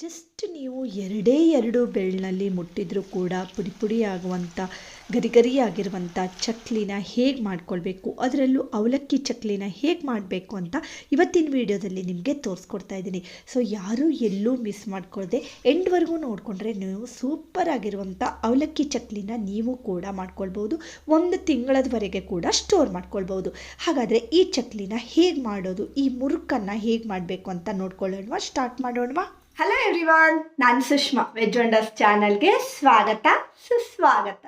Just ನೀವು ಎರಡೇ ಎರಡು ಬೆರಳಿನಲ್ಲಿ ಮುಟ್ಟಿದ್ರೂ ಕೂಡ ಪುಡಿ ಪುಡಿ ಆಗುವಂಥ ಗರಿ ಗರಿ ಆಗಿರುವಂಥ ಚಕ್ಲಿನ ಹೇಗೆ ಮಾಡ್ಕೊಳ್ಬೇಕು, ಅದರಲ್ಲೂ ಅವಲಕ್ಕಿ ಚಕ್ಲಿನ ಹೇಗೆ ಮಾಡಬೇಕು ಅಂತ ಇವತ್ತಿನ ವಿಡಿಯೋದಲ್ಲಿ ನಿಮಗೆ ತೋರಿಸ್ಕೊಡ್ತಾ ಇದ್ದೀನಿ. ಸೊ ಯಾರೂ ಎಲ್ಲೂ ಮಿಸ್ ಮಾಡ್ಕೊಳ್ಳದೆ ಎಂಡ್ವರೆಗೂ ನೋಡಿಕೊಂಡ್ರೆ ನೀವು ಸೂಪರ್ ಆಗಿರುವಂಥ ಅವಲಕ್ಕಿ ಚಕ್ಲಿನ ನೀವು ಕೂಡ ಮಾಡ್ಕೊಳ್ಬೋದು. 1 ತಿಂಗಳದವರೆಗೆ ಕೂಡ ಸ್ಟೋರ್ ಮಾಡ್ಕೊಳ್ಬೋದು. ಹಾಗಾದರೆ ಈ ಚಕ್ಲಿನ ಹೇಗೆ ಮಾಡೋದು, ಈ ಮುರುಕನ್ನು ಹೇಗೆ ಮಾಡಬೇಕು ಅಂತ ನೋಡ್ಕೊಳ್ಳೋಣವಾ, ಸ್ಟಾರ್ಟ್ ಮಾಡೋಣವಾ. ಹಲೋ ಎವ್ರಿವಾನ್, ನಾನು ಸುಷ್ಮಾ. ವೆಜ್ ವಂಡರ್ಸ್ ಚಾನಲ್ಗೆ ಸ್ವಾಗತ ಸುಸ್ವಾಗತ.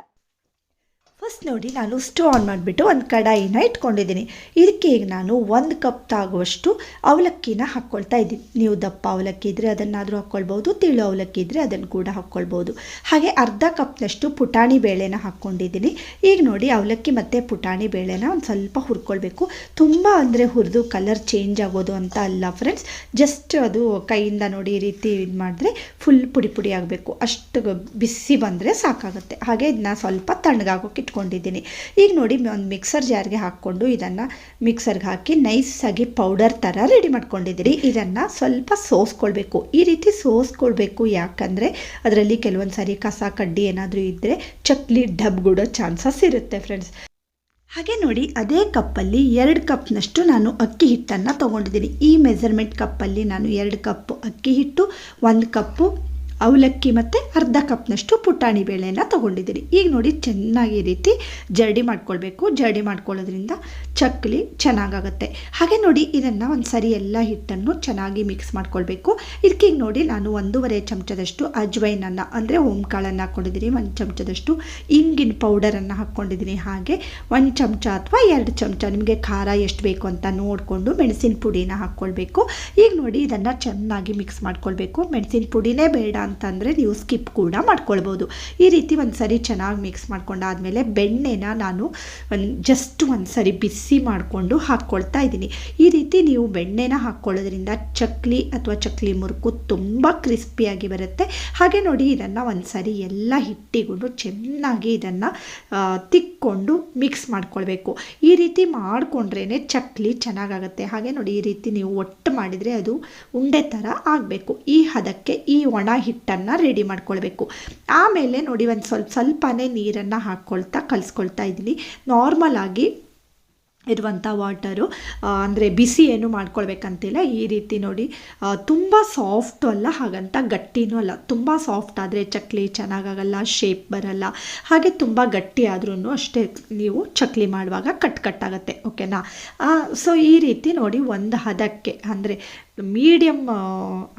ಫಸ್ಟ್ ನೋಡಿ, ನಾನು ಸ್ಟವ್ ಆನ್ ಮಾಡಿಬಿಟ್ಟು ಒಂದು ಕಡಾಯಿನ ಇಟ್ಕೊಂಡಿದ್ದೀನಿ. ಇದಕ್ಕೆ ಈಗ ನಾನು 1 ಕಪ್ ತಾಗುವಷ್ಟು ಅವಲಕ್ಕಿನ ಹಾಕ್ಕೊಳ್ತಾ ಇದ್ದೀನಿ. ನೀವು ದಪ್ಪ ಅವಲಕ್ಕಿ ಇದ್ದರೆ ಅದನ್ನಾದರೂ ಹಾಕ್ಕೊಳ್ಬೋದು, ತಿಳು ಅವಲಕ್ಕಿ ಇದ್ದರೆ ಅದನ್ನು ಕೂಡ ಹಾಕ್ಕೊಳ್ಬೋದು. ಹಾಗೆ ಅರ್ಧ ಕಪ್ನಷ್ಟು ಪುಟಾಣಿ ಬೇಳೆನ ಹಾಕ್ಕೊಂಡಿದ್ದೀನಿ. ಈಗ ನೋಡಿ, ಅವಲಕ್ಕಿ ಮತ್ತು ಪುಟಾಣಿ ಬೇಳೆನ ಒಂದು ಸ್ವಲ್ಪ ಹುರ್ಕೊಳ್ಬೇಕು. ತುಂಬ ಅಂದರೆ ಹುರಿದು ಕಲರ್ ಚೇಂಜ್ ಆಗೋದು ಅಂತ ಅಲ್ಲ ಫ್ರೆಂಡ್ಸ್, ಜಸ್ಟ್ ಅದು ಕೈಯಿಂದ ನೋಡಿ ಈ ರೀತಿ ಇದು ಮಾಡಿದ್ರೆ ಫುಲ್ ಪುಡಿ ಪುಡಿ ಆಗಬೇಕು. ಅಷ್ಟು ಬಿಸಿ ಬಂದರೆ ಸಾಕಾಗುತ್ತೆ. ಹಾಗೆ ಇದನ್ನ ಸ್ವಲ್ಪ ತಣ್ಣಗಾಗೋಕೆ ಇಟ್ಕೊಂಡಿದ್ದೀನಿ. ಈಗ ನೋಡಿ, ಒಂದು ಮಿಕ್ಸರ್ ಜಾರ್ಗೆ ಹಾಕ್ಕೊಂಡು ಇದನ್ನು ಮಿಕ್ಸರ್ಗೆ ಹಾಕಿ ನೈಸಾಗಿ ಪೌಡರ್ ಥರ ರೆಡಿ ಮಾಡ್ಕೊಂಡಿದ್ದೀನಿ. ಇದನ್ನು ಸ್ವಲ್ಪ ಸೋಸ್ಕೊಳ್ಬೇಕು. ಈ ರೀತಿ ಸೋಸ್ಕೊಳ್ಬೇಕು, ಯಾಕಂದರೆ ಅದರಲ್ಲಿ ಕೆಲವೊಂದು ಸಾರಿ ಕಸ ಕಡ್ಡಿ ಏನಾದರೂ ಇದ್ದರೆ ಚಕ್ಲಿ ಡಬ್ಗುಡೋ ಚಾನ್ಸಸ್ ಇರುತ್ತೆ ಫ್ರೆಂಡ್ಸ್. ಹಾಗೆ ನೋಡಿ, ಅದೇ ಕಪ್ಪಲ್ಲಿ 2 ಕಪ್ನಷ್ಟು ನಾನು ಅಕ್ಕಿ ಹಿಟ್ಟನ್ನು ತೊಗೊಂಡಿದ್ದೀನಿ. ಈ ಮೆಜರ್ಮೆಂಟ್ ಕಪ್ಪಲ್ಲಿ ನಾನು 2 ಕಪ್ ಅಕ್ಕಿ ಹಿಟ್ಟು, 1 ಕಪ್ಪು ಅವಲಕ್ಕಿ ಮತ್ತು ಅರ್ಧ ಕಪ್ನಷ್ಟು ಪುಟಾಣಿ ಬೇಳೆನ ತೊಗೊಂಡಿದ್ದೀನಿ. ಈಗ ನೋಡಿ, ಚೆನ್ನಾಗಿ ಈ ರೀತಿ ಜರಡಿ ಮಾಡ್ಕೊಳ್ಬೇಕು. ಜರಡಿ ಮಾಡ್ಕೊಳ್ಳೋದ್ರಿಂದ ಚಕ್ಲಿ ಚೆನ್ನಾಗಾಗುತ್ತೆ. ಹಾಗೆ ನೋಡಿ, ಇದನ್ನು ಒಂದು ಸರಿ ಎಲ್ಲ ಹಿಟ್ಟನ್ನು ಚೆನ್ನಾಗಿ ಮಿಕ್ಸ್ ಮಾಡ್ಕೊಳ್ಬೇಕು. ಇದಕ್ಕೆ ಈಗ ನೋಡಿ, ನಾನು 1.5 ಚಮಚದಷ್ಟು ಅಜ್ವೈನನ್ನು ಅಂದರೆ ಓಂಕಾಳನ್ನು ಹಾಕ್ಕೊಂಡಿದ್ದೀನಿ. 1 ಚಮಚದಷ್ಟು ಇಂಗಿನ ಪೌಡರನ್ನು ಹಾಕ್ಕೊಂಡಿದ್ದೀನಿ. ಹಾಗೆ 1 ಚಮಚ ಅಥವಾ 2 ಚಮಚ ನಿಮಗೆ ಖಾರ ಎಷ್ಟು ಬೇಕು ಅಂತ ನೋಡಿಕೊಂಡು ಮೆಣಸಿನ ಪುಡಿನ ಹಾಕ್ಕೊಳ್ಬೇಕು. ಈಗ ನೋಡಿ, ಇದನ್ನು ಚೆನ್ನಾಗಿ ಮಿಕ್ಸ್ ಮಾಡ್ಕೊಳ್ಬೇಕು. ಮೆಣಸಿನ ಪುಡಿನೇ ಬೇಡ ಅಂತಂದರೆ ನೀವು ಸ್ಕಿಪ್ ಕೂಡ ಮಾಡ್ಕೊಳ್ಬೋದು. ಈ ರೀತಿ ಒಂದು ಸರಿ ಚೆನ್ನಾಗಿ ಮಿಕ್ಸ್ ಮಾಡ್ಕೊಂಡಾದಮೇಲೆ ಬೆಣ್ಣೆನ ನಾನು ಜಸ್ಟ್ ಒಂದು ಸರಿ ಬಿಸಿ ಮಾಡಿಕೊಂಡು ಹಾಕ್ಕೊಳ್ತಾ ಇದ್ದೀನಿ. ಈ ರೀತಿ ನೀವು ಬೆಣ್ಣೆನ ಹಾಕ್ಕೊಳ್ಳೋದ್ರಿಂದ ಚಕ್ಲಿ ಅಥವಾ ಚಕ್ಲಿ ಮುರುಕು ತುಂಬ ಕ್ರಿಸ್ಪಿಯಾಗಿ ಬರುತ್ತೆ. ಹಾಗೆ ನೋಡಿ, ಇದನ್ನು ಒಂದು ಸರಿ ಎಲ್ಲ ಹಿಟ್ಟಿಗೂ ಚೆನ್ನಾಗಿ ಇದನ್ನು ತಿಕ್ಕೊಂಡು ಮಿಕ್ಸ್ ಮಾಡ್ಕೊಳ್ಬೇಕು. ಈ ರೀತಿ ಮಾಡಿಕೊಂಡ್ರೇ ಚಕ್ಲಿ ಚೆನ್ನಾಗಾಗುತ್ತೆ. ಹಾಗೆ ನೋಡಿ, ಈ ರೀತಿ ನೀವು ಒಟ್ಟು ಮಾಡಿದರೆ ಅದು ಉಂಡೆ ಥರ ಆಗಬೇಕು. ಈ ಹದಕ್ಕೆ ಈ ಒಣ ಹಿಟ್ಟನ್ನು ರೆಡಿ ಮಾಡ್ಕೊಳ್ಬೇಕು. ಆಮೇಲೆ ನೋಡಿ, ಒಂದು ಸ್ವಲ್ಪನೇ ನೀರನ್ನು ಹಾಕ್ಕೊಳ್ತಾ ಕಲಿಸ್ಕೊಳ್ತಾ ಇದ್ದೀನಿ. ನಾರ್ಮಲ್ ಆಗಿ ಇರುವಂಥ ವಾಟರು, ಅಂದರೆ ಬಿಸಿ ಏನು ಮಾಡ್ಕೊಳ್ಬೇಕಂತಿಲ್ಲ. ಈ ರೀತಿ ನೋಡಿ, ತುಂಬ ಸಾಫ್ಟು ಅಲ್ಲ, ಹಾಗಂತ ಗಟ್ಟಿನೂ ಅಲ್ಲ. ತುಂಬ ಸಾಫ್ಟ್ ಆದರೆ ಚಕ್ಲಿ ಚೆನ್ನಾಗಾಗಲ್ಲ, ಶೇಪ್ ಬರಲ್ಲ. ಹಾಗೆ ತುಂಬ ಗಟ್ಟಿ ಆದ್ರೂ ಅಷ್ಟೇ, ನೀವು ಚಕ್ಲಿ ಮಾಡುವಾಗ ಕಟ್ಟಾಗುತ್ತೆ. ಓಕೆನಾ? ಸೊ ಈ ರೀತಿ ನೋಡಿ, ಒಂದು ಹದಕ್ಕೆ ಅಂದರೆ ಮೀಡಿಯಮ್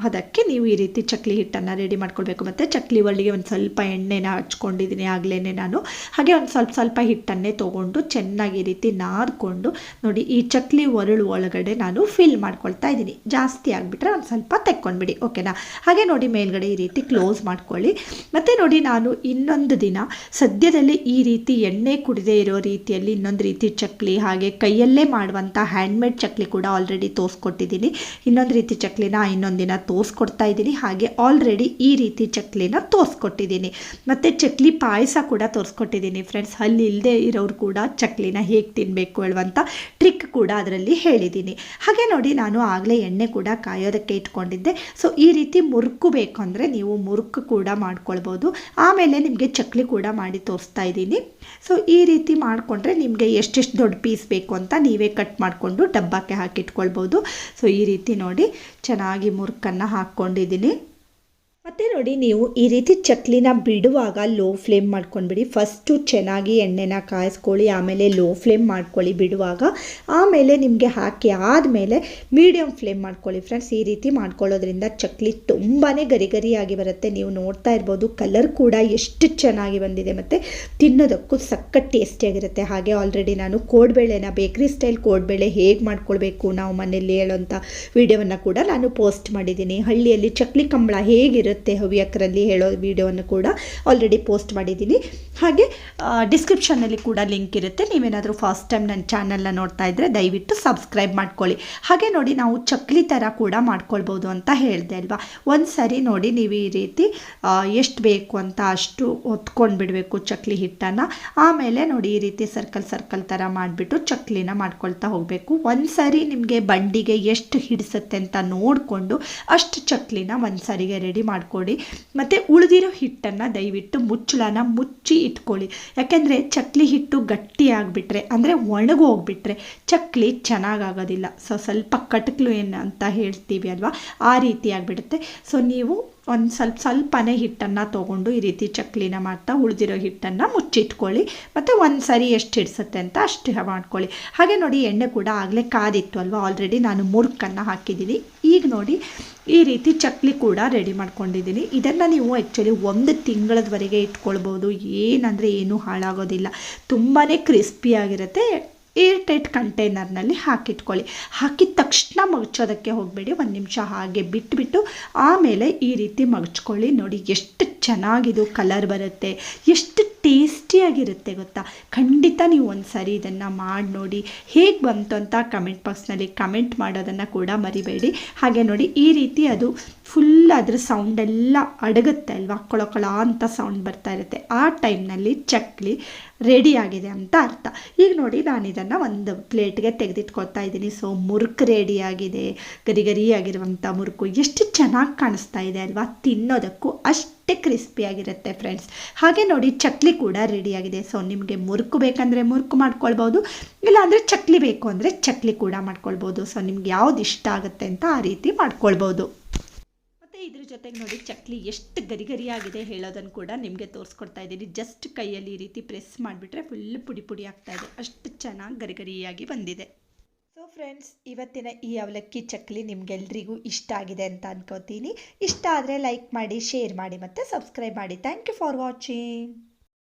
ಅದಕ್ಕೆ ನೀವು ಈ ರೀತಿ ಚಕ್ಲಿ ಹಿಟ್ಟನ್ನು ರೆಡಿ ಮಾಡ್ಕೊಳ್ಬೇಕು. ಮತ್ತು ಚಕ್ಲಿ ಒಳ್ಳಿಗೆ ಒಂದು ಸ್ವಲ್ಪ ಎಣ್ಣೆನ ಹಚ್ಕೊಂಡಿದ್ದೀನಿ ಆಗಲೇ ನಾನು. ಹಾಗೆ ಒಂದು ಸ್ವಲ್ಪ ಹಿಟ್ಟನ್ನೇ ತೊಗೊಂಡು ಚೆನ್ನಾಗಿ ಈ ರೀತಿ ನಾದ್ಕೊಂಡು ನೋಡಿ, ಈ ಚಕ್ಲಿ ಒಳಗಡೆ ನಾನು ಫಿಲ್ ಮಾಡ್ಕೊಳ್ತಾ ಇದ್ದೀನಿ. ಜಾಸ್ತಿ ಆಗಿಬಿಟ್ರೆ ಒಂದು ಸ್ವಲ್ಪ ತೆಕ್ಕೊಂಡ್ಬಿಡಿ. ಓಕೆನಾ? ಹಾಗೆ ನೋಡಿ, ಮೇಲ್ಗಡೆ ಈ ರೀತಿ ಕ್ಲೋಸ್ ಮಾಡ್ಕೊಳ್ಳಿ. ಮತ್ತು ನೋಡಿ, ನಾನು ಇನ್ನೊಂದು ದಿನ ಸದ್ಯದಲ್ಲಿ ಈ ರೀತಿ ಎಣ್ಣೆ ಕುಡಿದೇ ಇರೋ ರೀತಿಯಲ್ಲಿ ಇನ್ನೊಂದು ರೀತಿ ಚಕ್ಲಿ, ಹಾಗೆ ಕೈಯಲ್ಲೇ ಮಾಡುವಂಥ ಹ್ಯಾಂಡ್ಮೇಡ್ ಚಕ್ಲಿ ಕೂಡ ಆಲ್ರೆಡಿ ತೋರಿಸ್ಕೊಟ್ಟಿದ್ದೀನಿ. ಇನ್ನೊಂದು ರೀತಿ ಚಕ್ಲಿನ ಇನ್ನೊಂದು ದಿನ ತೋರಿಸ್ಕೊಡ್ತಾ ಇದ್ದೀನಿ. ಹಾಗೆ ಆಲ್ರೆಡಿ ಈ ರೀತಿ ಚಕ್ಲಿನ ತೋರಿಸ್ಕೊಟ್ಟಿದ್ದೀನಿ. ಮತ್ತು ಚಕ್ಲಿ ಪಾಯಸ ಕೂಡ ತೋರಿಸ್ಕೊಟ್ಟಿದ್ದೀನಿ ಫ್ರೆಂಡ್ಸ್. ಅಲ್ಲಿ ಇಲ್ಲದೆ ಇರೋರು ಕೂಡ ಚಕ್ಲಿನ ಹೇಗೆ ತಿನ್ನಬೇಕು ಹೇಳುವಂಥ ಟ್ರಿಕ್ ಕೂಡ ಅದರಲ್ಲಿ ಹೇಳಿದ್ದೀನಿ. ಹಾಗೆ ನೋಡಿ, ನಾನು ಆಗಲೇ ಎಣ್ಣೆ ಕೂಡ ಕಾಯೋದಕ್ಕೆ ಇಟ್ಕೊಂಡಿದ್ದೆ. ಸೊ ಈ ರೀತಿ ಮುರುಕು ಬೇಕು ಅಂದರೆ ನೀವು ಮುರುಕು ಕೂಡ ಮಾಡ್ಕೊಳ್ಬೋದು. ಆಮೇಲೆ ನಿಮಗೆ ಚಕ್ಲಿ ಕೂಡ ಮಾಡಿ ತೋರಿಸ್ತಾ ಇದ್ದೀನಿ. ಸೊ ಈ ರೀತಿ ಮಾಡಿಕೊಂಡ್ರೆ ನಿಮಗೆ ಎಷ್ಟೆಷ್ಟು ದೊಡ್ಡ ಪೀಸ್ ಬೇಕು ಅಂತ ನೀವೇ ಕಟ್ ಮಾಡಿಕೊಂಡು ಡಬ್ಬಕ್ಕೆ ಹಾಕಿಟ್ಕೊಳ್ಬೋದು. ಸೊ ಈ ರೀತಿ ನೋಡಿ, ಚೆನ್ನಾಗಿ ಮುರುಕನ್ನು ಹಾಕ್ಕೊಂಡಿದ್ದೀನಿ. ಮತ್ತು ನೋಡಿ, ನೀವು ಈ ರೀತಿ ಚಕ್ಲಿನ ಬಿಡುವಾಗ ಲೋ ಫ್ಲೇಮ್ ಮಾಡ್ಕೊಂಡ್ಬಿಡಿ. ಫಸ್ಟು ಚೆನ್ನಾಗಿ ಎಣ್ಣೆನ ಕಾಯಿಸ್ಕೊಳ್ಳಿ, ಆಮೇಲೆ ಲೋ ಫ್ಲೇಮ್ ಮಾಡ್ಕೊಳ್ಳಿ ಬಿಡುವಾಗ. ಆಮೇಲೆ ನಿಮಗೆ ಹಾಕಿ ಆದಮೇಲೆ ಮೀಡಿಯಮ್ ಫ್ಲೇಮ್ ಮಾಡ್ಕೊಳ್ಳಿ ಫ್ರೆಂಡ್ಸ್. ಈ ರೀತಿ ಮಾಡ್ಕೊಳ್ಳೋದ್ರಿಂದ ಚಕ್ಲಿ ತುಂಬಾ ಗರಿ ಗರಿಯಾಗಿ ಬರುತ್ತೆ. ನೀವು ನೋಡ್ತಾ ಇರ್ಬೋದು, ಕಲರ್ ಕೂಡ ಎಷ್ಟು ಚೆನ್ನಾಗಿ ಬಂದಿದೆ ಮತ್ತು ತಿನ್ನೋದಕ್ಕೂ ಸಖತ್ ಟೇಸ್ಟಿಯಾಗಿರುತ್ತೆ. ಹಾಗೆ ಆಲ್ರೆಡಿ ನಾನು ಕೋಡ್ಬೇಳೆನ, ಬೇಕ್ರಿ ಸ್ಟೈಲ್ ಕೋಡ್ಬೇಳೆ ಹೇಗೆ ಮಾಡ್ಕೊಳ್ಬೇಕು ನಾವು ಮನೆಯಲ್ಲಿ ಹೇಳೋಂಥ ವಿಡಿಯೋವನ್ನು ಕೂಡ ನಾನು ಪೋಸ್ಟ್ ಮಾಡಿದ್ದೀನಿ. ಹಳ್ಳಿಯಲ್ಲಿ ಚಕ್ಲಿ ಕಂಬಳ ಹೇಗಿರುತ್ತೆ ಹೇಗಿರುತ್ತೆ ಹವ್ಯಕರಲ್ಲಿ ಹೇಳೋ ವಿಡಿಯೋವನ್ನು ಕೂಡ ಆಲ್ರೆಡಿ ಪೋಸ್ಟ್ ಮಾಡಿದ್ದೀನಿ. ಹಾಗೆ ಡಿಸ್ಕ್ರಿಪ್ಷನ್ನಲ್ಲಿ ಕೂಡ ಲಿಂಕ್ ಇರುತ್ತೆ. ನೀವೇನಾದರೂ ಫಸ್ಟ್ ಟೈಮ್ ನನ್ನ ಚಾನಲ್ನ ನೋಡ್ತಾ ಇದ್ದರೆ ದಯವಿಟ್ಟು ಸಬ್ಸ್ಕ್ರೈಬ್ ಮಾಡ್ಕೊಳ್ಳಿ. ಹಾಗೆ ನೋಡಿ, ನಾವು ಚಕ್ಲಿ ಥರ ಕೂಡ ಮಾಡ್ಕೊಳ್ಬೋದು ಅಂತ ಹೇಳಿದೆ ಅಲ್ವಾ. ಒಂದು ಸರಿ ನೋಡಿ, ನೀವು ಈ ರೀತಿ ಎಷ್ಟು ಬೇಕು ಅಂತ ಅಷ್ಟು ಹೊತ್ಕೊಂಡು ಬಿಡಬೇಕು ಚಕ್ಲಿ ಹಿಟ್ಟನ್ನು. ಆಮೇಲೆ ನೋಡಿ, ಈ ರೀತಿ ಸರ್ಕಲ್ ಥರ ಮಾಡಿಬಿಟ್ಟು ಚಕ್ಲಿನ ಮಾಡ್ಕೊಳ್ತಾ ಹೋಗಬೇಕು. ಒಂದು ಸರಿ ನಿಮಗೆ ಬಂಡಿಗೆ ಎಷ್ಟು ಹಿಡಿಸುತ್ತೆ ಅಂತ ನೋಡಿಕೊಂಡು ಅಷ್ಟು ಚಕ್ಲಿನ ಒಂದು ಸರಿಗೆ ರೆಡಿ ಮಾಡಿಕೊಡಿ. ಮತ್ತು ಉಳಿದಿರೋ ಹಿಟ್ಟನ್ನು ದಯವಿಟ್ಟು ಮುಚ್ಚಳನ ಮುಚ್ಚಿ ಇಟ್ಕೊಳ್ಳಿ. ಯಾಕೆಂದರೆ ಚಕ್ಲಿ ಹಿಟ್ಟು ಗಟ್ಟಿ ಆಗಿಬಿಟ್ರೆ, ಅಂದರೆ ಒಣಗೋಗ್ಬಿಟ್ರೆ ಚಕ್ಲಿ ಚೆನ್ನಾಗಾಗೋದಿಲ್ಲ. ಸ್ವಲ್ಪ ಕಟಕ್ಲು ಏನು ಅಂತ ಹೇಳ್ತೀವಿ ಅಲ್ವಾ, ಆ ರೀತಿ ಆಗಿಬಿಡುತ್ತೆ. ಸೊ ನೀವು ಒಂದು ಸ್ವಲ್ಪನೇ ಹಿಟ್ಟನ್ನು ತೊಗೊಂಡು ಈ ರೀತಿ ಚಕ್ಲಿನ ಮಾಡ್ತಾ ಉಳಿದಿರೋ ಹಿಟ್ಟನ್ನು ಮುಚ್ಚಿಟ್ಕೊಳ್ಳಿ. ಮತ್ತು ಒಂದು ಸರಿ ಎಷ್ಟು ಹಿಡಿಸುತ್ತೆ ಅಂತ ಅಷ್ಟು ಮಾಡ್ಕೊಳ್ಳಿ. ಹಾಗೆ ನೋಡಿ, ಎಣ್ಣೆ ಕೂಡ ಆಗಲೇ ಕಾದಿತ್ತು ಅಲ್ವಾ, ಆಲ್ರೆಡಿ ನಾನು ಮುರುಕನ್ನು ಹಾಕಿದ್ದೀನಿ. ಈಗ ನೋಡಿ, ಈ ರೀತಿ ಚಕ್ಲಿ ಕೂಡ ರೆಡಿ ಮಾಡ್ಕೊಂಡಿದ್ದೀನಿ. ಇದನ್ನು ನೀವು ಆ್ಯಕ್ಚುಲಿ 1 ತಿಂಗಳದವರೆಗೆ ಇಟ್ಕೊಳ್ಬೋದು. ಏನಂದರೆ ಏನೂ ಹಾಳಾಗೋದಿಲ್ಲ, ತುಂಬಾ ಕ್ರಿಸ್ಪಿಯಾಗಿರುತ್ತೆ. Air tight ಕಂಟೈನರ್ನಲ್ಲಿ ಹಾಕಿಟ್ಕೊಳ್ಳಿ. ಹಾಕಿದ ತಕ್ಷಣ ಮಗಚೋದಕ್ಕೆ ಹೋಗಬೇಡಿ, 1 ನಿಮಿಷ ಹಾಗೆ ಬಿಟ್ಬಿಟ್ಟು ಆಮೇಲೆ ಈ ರೀತಿ ಮಗಚ್ಕೊಳ್ಳಿ. ನೋಡಿ ಎಷ್ಟು ಚೆನ್ನಾಗಿದು ಕಲರ್ ಬರುತ್ತೆ, ಎಷ್ಟು ಟೇಸ್ಟಿಯಾಗಿರುತ್ತೆ ಗೊತ್ತಾ. ಖಂಡಿತ ನೀವು ಒಂದು ಸಾರಿ ಇದನ್ನು ಮಾಡಿ ನೋಡಿ. ಹೇಗೆ ಬಂತು ಅಂತ ಕಮೆಂಟ್ ಬಾಕ್ಸ್ನಲ್ಲಿ ಕಮೆಂಟ್ ಮಾಡೋದನ್ನು ಕೂಡ ಮರಿಬೇಡಿ. ಹಾಗೆ ನೋಡಿ, ಈ ರೀತಿ ಅದು ಫುಲ್ ಅದ್ರ ಸೌಂಡೆಲ್ಲ ಅಡಗುತ್ತೆ ಅಲ್ವಾ, ಕೊಳಕೊಳ ಅಂತ ಸೌಂಡ್ ಬರ್ತಾ ಇರುತ್ತೆ. ಆ ಟೈಮ್ನಲ್ಲಿ ಚಕ್ಲಿ ರೆಡಿಯಾಗಿದೆ ಅಂತ ಅರ್ಥ. ಈಗ ನೋಡಿ, ನಾನು ಇದನ್ನು ಒಂದು ಪ್ಲೇಟ್ಗೆ ತೆಗೆದಿಟ್ಕೊಳ್ತಾ ಇದ್ದೀನಿ. ಸೊ ಮುರುಕು ರೆಡಿಯಾಗಿದೆ, ಗರಿಗರಿಯಾಗಿರುವಂಥ ಮುರುಕು ಎಷ್ಟು ಚೆನ್ನಾಗಿ ಕಾಣಿಸ್ತಾ ಇದೆ ಅಲ್ವಾ. ತಿನ್ನೋದಕ್ಕೂ ಅಷ್ಟೇ ಕ್ರಿಸ್ಪಿಯಾಗಿರುತ್ತೆ ಫ್ರೆಂಡ್ಸ್. ಹಾಗೆ ನೋಡಿ, ಚಕ್ಲಿ ಕೂಡ ರೆಡಿಯಾಗಿದೆ. ಸೊ ನಿಮಗೆ ಮುರುಕು ಬೇಕಂದರೆ ಮುರುಕು ಮಾಡ್ಕೊಳ್ಬೋದು, ಇಲ್ಲಾಂದರೆ ಚಕ್ಲಿ ಬೇಕು ಅಂದರೆ ಚಕ್ಲಿ ಕೂಡ ಮಾಡ್ಕೊಳ್ಬೋದು. ಸೊ ನಿಮ್ಗೆ ಯಾವ್ದು ಇಷ್ಟ ಆಗುತ್ತೆ ಅಂತ ಆ ರೀತಿ ಮಾಡ್ಕೊಳ್ಬೋದು. ಇದ್ರ ಜೊತೆಗೆ ನೋಡಿ, ಚಕ್ಲಿ ಎಷ್ಟು ಗರಿಗರಿಯಾಗಿದೆ ಹೇಳೋದನ್ನು ಕೂಡ ನಿಮಗೆ ತೋರಿಸ್ಕೊಡ್ತಾ ಇದ್ದೀನಿ. ಜಸ್ಟ್ ಕೈಯಲ್ಲಿ ಈ ರೀತಿ ಪ್ರೆಸ್ ಮಾಡಿಬಿಟ್ರೆ ಫುಲ್ ಪುಡಿ ಆಗ್ತಾ ಇದೆ, ಅಷ್ಟು ಚೆನ್ನಾಗಿ ಗರಿಗರಿಯಾಗಿ ಬಂದಿದೆ. ಸೊ ಫ್ರೆಂಡ್ಸ್, ಇವತ್ತಿನ ಈ ಅವಲಕ್ಕಿ ಚಕ್ಲಿ ನಿಮ್ಗೆಲ್ರಿಗೂ ಇಷ್ಟ ಆಗಿದೆ ಅಂತ ಅನ್ಕೋತೀನಿ. ಇಷ್ಟ ಆದರೆ ಲೈಕ್ ಮಾಡಿ, ಶೇರ್ ಮಾಡಿ ಮತ್ತು ಸಬ್ಸ್ಕ್ರೈಬ್ ಮಾಡಿ. Thank you for watching.